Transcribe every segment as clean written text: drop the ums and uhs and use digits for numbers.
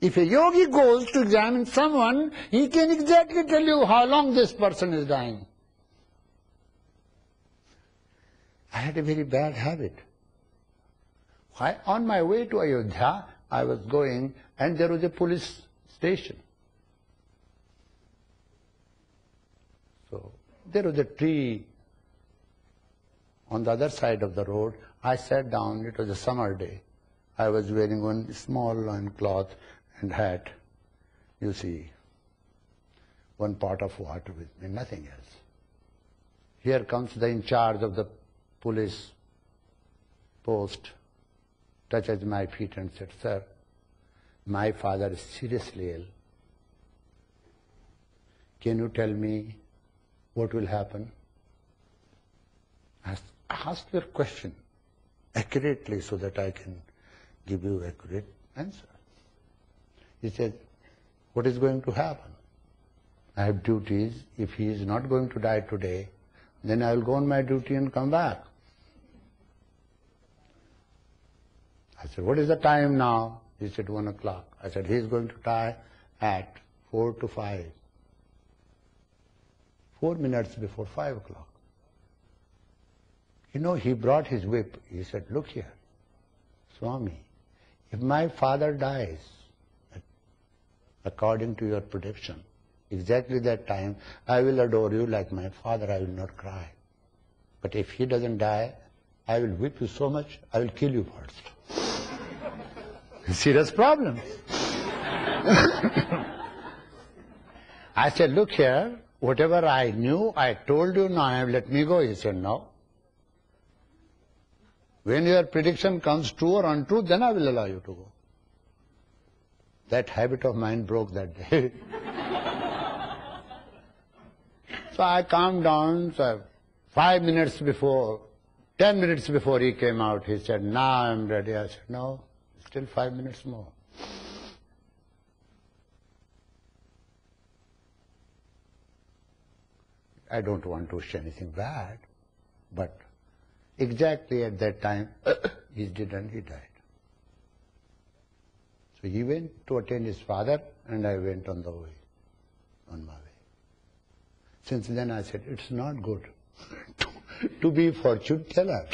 If a yogi goes to examine someone, he can exactly tell you how long this person is dying. I had a very bad habit. On my way to Ayodhya, I was going and there was a police station. So there was a tree on the other side of the road. I sat down, it was a summer day. I was wearing one small loincloth and hat. You see, one pot of water with me, nothing else. Here comes the in charge of the police post, touches my feet and said, "Sir, my father is seriously ill. Can you tell me what will happen?" Ask your question accurately so that I can give you accurate answer. He said, "What is going to happen? I have duties. If he is not going to die today, then I will go on my duty and come back." I said, "What is the time now?" He said, 1 o'clock. I said, "He is going to die at 4 to 5. 4 minutes before 5 o'clock. You know, he brought his whip. He said, "Look here, Swami, if my father dies, according to your prediction, exactly that time, I will adore you like my father, I will not cry. But if he doesn't die, I will whip you so much, I will kill you first." Serious problem. I said, "Look here, whatever I knew, I told you, now let me go." He said, "No. When your prediction comes true or untrue, then I will allow you to go." That habit of mine broke that day. So I calmed down. So 5 minutes before, 10 minutes before he came out, he said, "Now I'm ready." I said, "No, still 5 minutes more." I don't want to wish anything bad, but exactly at that time, he didn't, he died. So he went to attend his father, and I went on the way, on my way. Since then I said, it's not good to be fortune teller.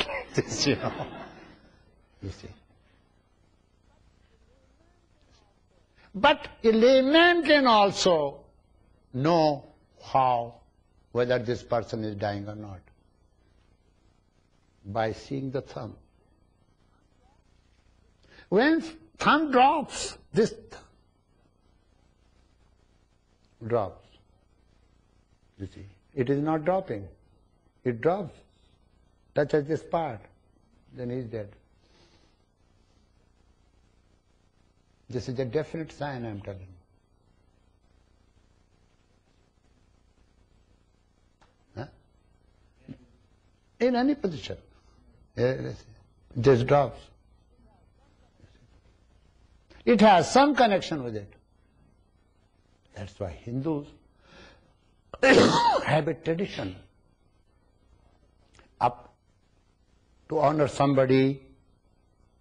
You know. You see. But a layman can also know whether this person is dying or not by seeing the thumb. When thumb drops, this drops. You see, it is not dropping. It drops, touches this part, then he is dead. This is a definite sign, I'm telling you. Huh? In any position, this drops. It has some connection with it. That's why Hindus have a tradition up to honor somebody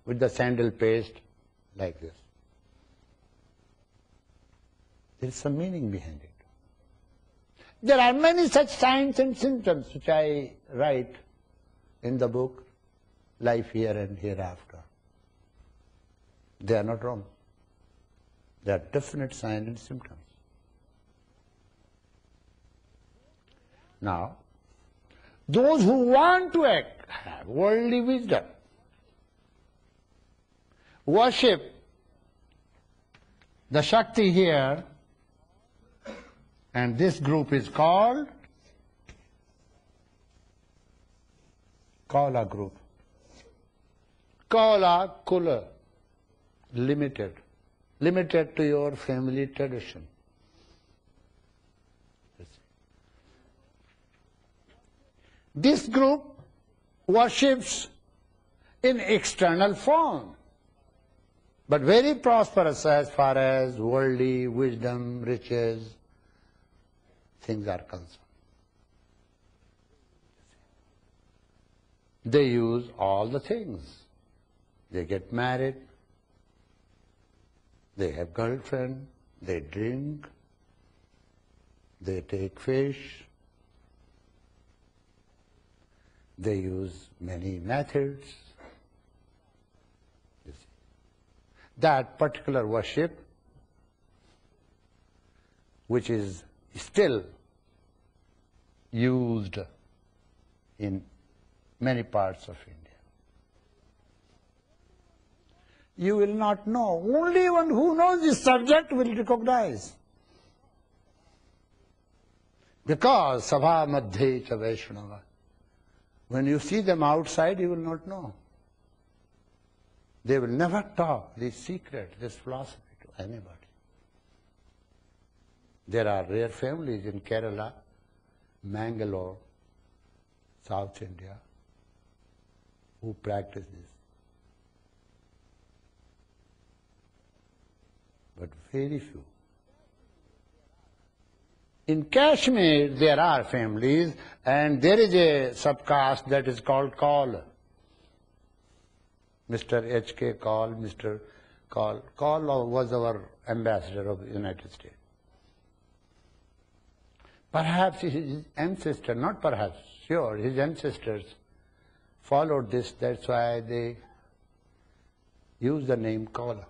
with the sandal paste like this. There is some meaning behind it. There are many such signs and symptoms which I write in the book, Life Here and Hereafter. They are not wrong. They are definite signs and symptoms. Now, those who want to act have worldly wisdom, worship the Shakti here, and this group is called Kala group. Kala Kula, limited to your family tradition. This group worships in external form, but very prosperous as far as worldly wisdom, riches, things are concerned. They use all the things. They get married, They have girlfriend, they drink, they take fish, they use many methods. You see. That particular worship, which is still used in many parts of India. You will not know. Only one who knows this subject will recognize. Because Sabha Madhye Cha Vaishnava. When you see them outside, you will not know. They will never talk this secret, this philosophy to anybody. There are rare families in Kerala, Mangalore, South India, who practice this. But very few. In Kashmir, there are families, and there is a subcaste that is called Kaul. Mr. H.K. Kaul, Mr. Kaul. Kaul was our ambassador of the United States. Perhaps his ancestor, not perhaps, sure, his ancestors followed this, that's why they use the name Kaula.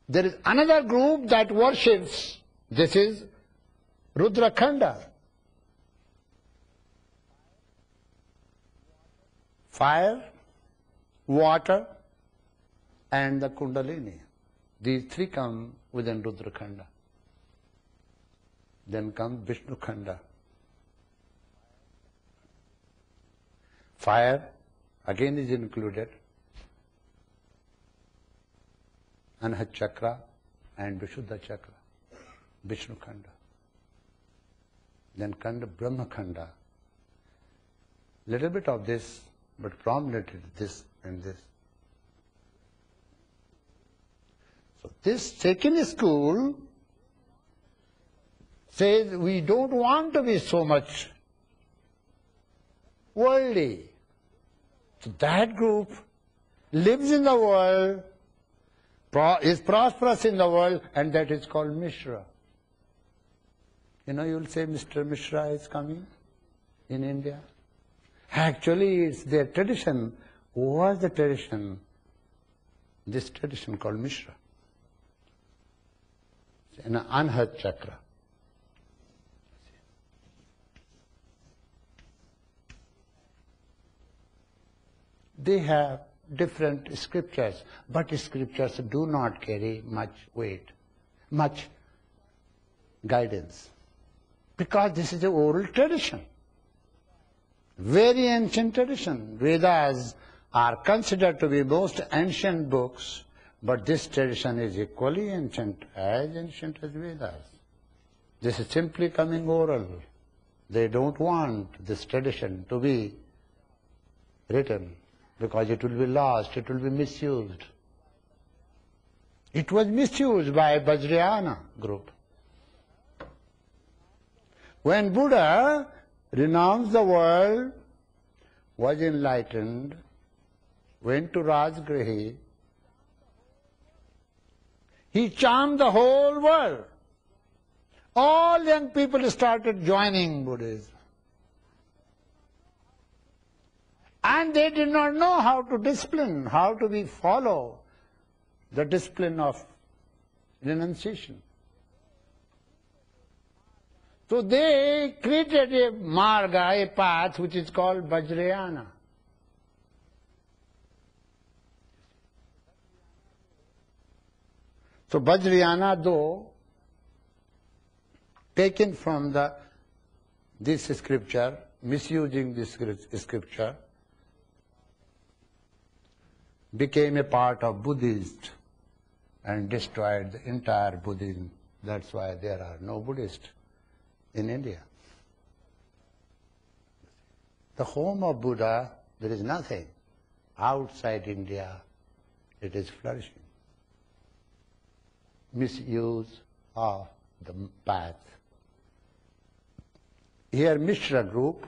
There is another group that worships, this is Rudrakhanda. Fire, water, and the Kundalini. These three come within Rudrakhanda. Then comes Vishnu Khanda. Fire again is included. Anhat Chakra and Vishuddha Chakra. Vishnu Khanda. Then Khanda Brahma Khanda. Little bit of this, but prominently this and this. So this second school says we don't want to be so much worldly. So that group lives in the world, is prosperous in the world, and that is called Mishra. You know, you'll say Mr. Mishra is coming in India. Actually, it's their tradition. Was the tradition, this tradition called Mishra. In an Anhat Chakra. They have different scriptures, but scriptures do not carry much weight, much guidance. Because this is an oral tradition. Very ancient tradition. Vedas are considered to be most ancient books, but this tradition is equally ancient as Vedas. This is simply coming oral. They don't want this tradition to be written because it will be lost, it will be misused. It was misused by Vajrayana group. When Buddha renounced the world, was enlightened, went to Rajgrihi, he charmed the whole world. All young people started joining Buddhism. And they did not know how to discipline, how to follow the discipline of renunciation. So they created a marga, a path, which is called Vajrayana. So Vajrayana, though taken from this scripture, misusing this scripture, became a part of Buddhist and destroyed the entire Buddhism. That's why there are no Buddhists in India. The home of Buddha, there is nothing. Outside India, it is flourishing. Misuse of the path. Here Mishra group